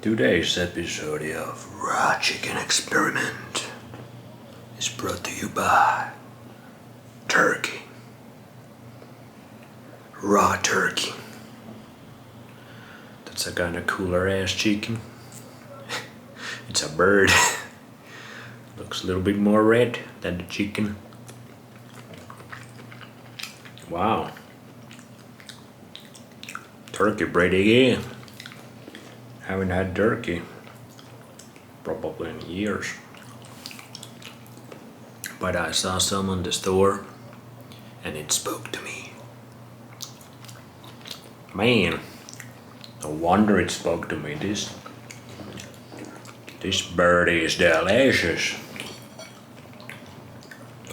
Today's episode of Raw Chicken Experiment is brought to you by turkey. Raw turkey. That's a kinda cooler ass chicken. It's a bird. Looks a little bit more red than the chicken. Wow. Turkey pretty good. Haven't had turkey probably in years. But I saw some on the store and it spoke to me. Man, no wonder it spoke to me. This bird is delicious.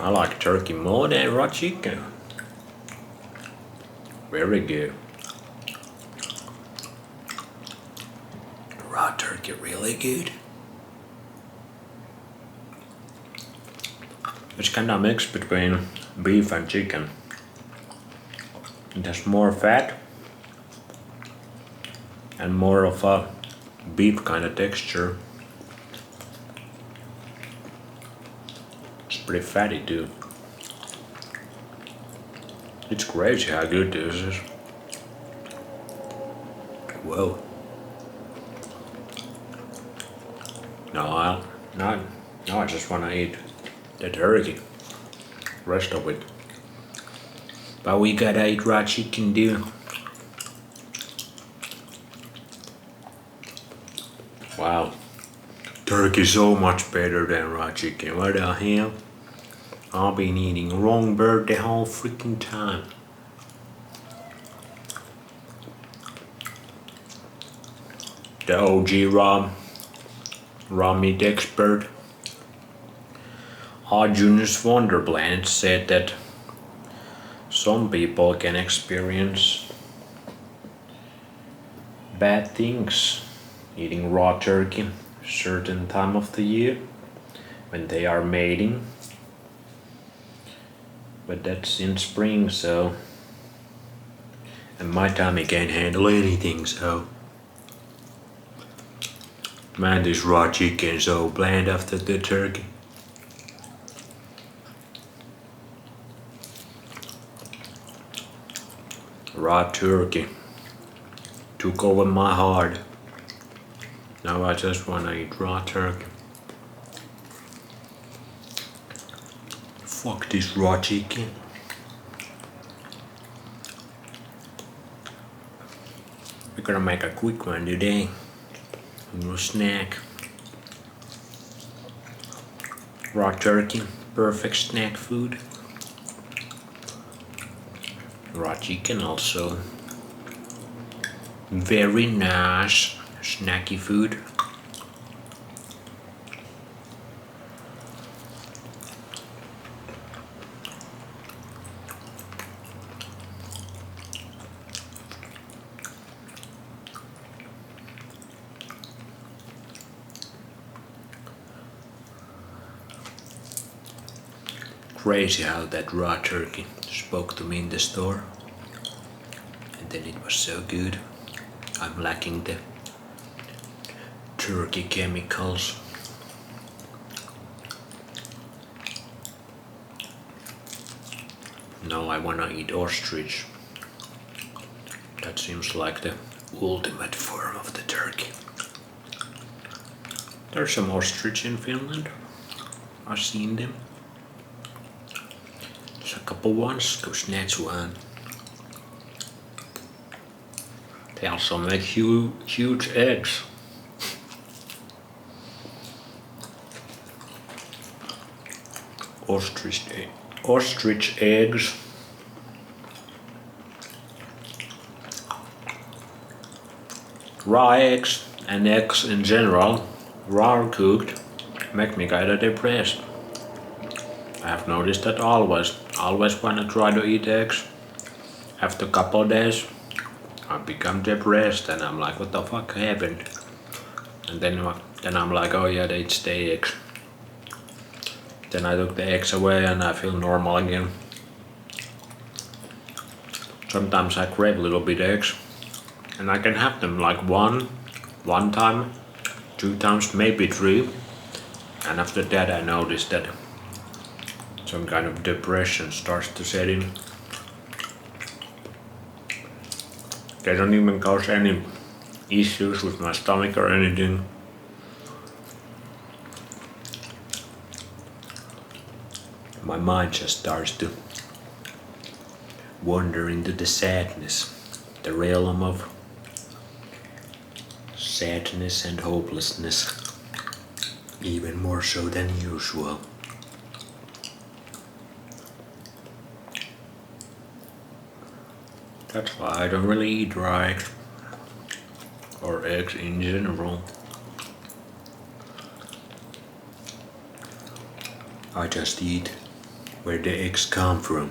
I like turkey more than raw chicken. Very good. Raw turkey really good. It's kind of mixed between beef and chicken. It has more fat and more of a beef kind of texture. It's pretty fatty too. It's crazy how good this is. Whoa. Now I just wanna eat the turkey. Rest of it. But we gotta eat raw chicken too. Wow. Turkey so much better than raw chicken. What the hell? I've been eating wrong bird the whole freaking time. The OG raw meat expert Arjunus Wonderplanet said that some people can experience bad things eating raw turkey certain time of the year when they are mating, but that's in spring, so and my tummy can't handle anything, so man, this raw chicken is so bland after the turkey. Raw turkey took over my heart. Now I just wanna eat raw turkey. Fuck this raw chicken. We're gonna make a quick one today. A little snack. Raw turkey, perfect snack food. Raw chicken also very nice snacky food. Crazy how that raw turkey spoke to me in the store, and then it was so good. I'm lacking the turkey chemicals. Now I wanna eat ostrich. That seems like the ultimate form of the turkey. There's some ostrich in Finland. I've seen them. There's a couple ones, go snatch one. They also make huge eggs. Ostrich eggs. Raw eggs and eggs in general, raw or cooked, make me kinda depressed. I have noticed that always when I try to eat eggs, after a couple of days, I become depressed and I'm like, what the fuck happened? And then I'm like, oh yeah, it's the eggs. Then I took the eggs away and I feel normal again. Sometimes I crave a little bit eggs and I can have them like one one time, 2 times, maybe 3. And after that I noticed that some kind of depression starts to set in. They don't even cause any issues with my stomach or anything. My mind just starts to wander into the sadness, the realm of sadness and hopelessness, even more so than usual. That's why I don't really eat raw eggs or eggs in general. I just eat where the eggs come from.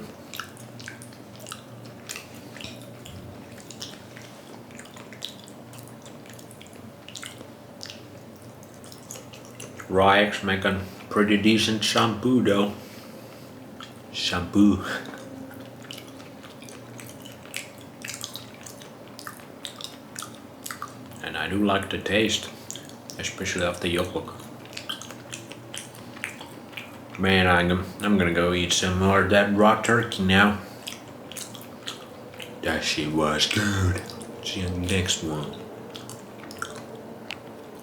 Raw eggs make a pretty decent shampoo though. Shampoo. And I do like the taste, especially of the yolk. Man, I'm gonna go eat some more of that raw turkey now. That shit was good. See you in the next one.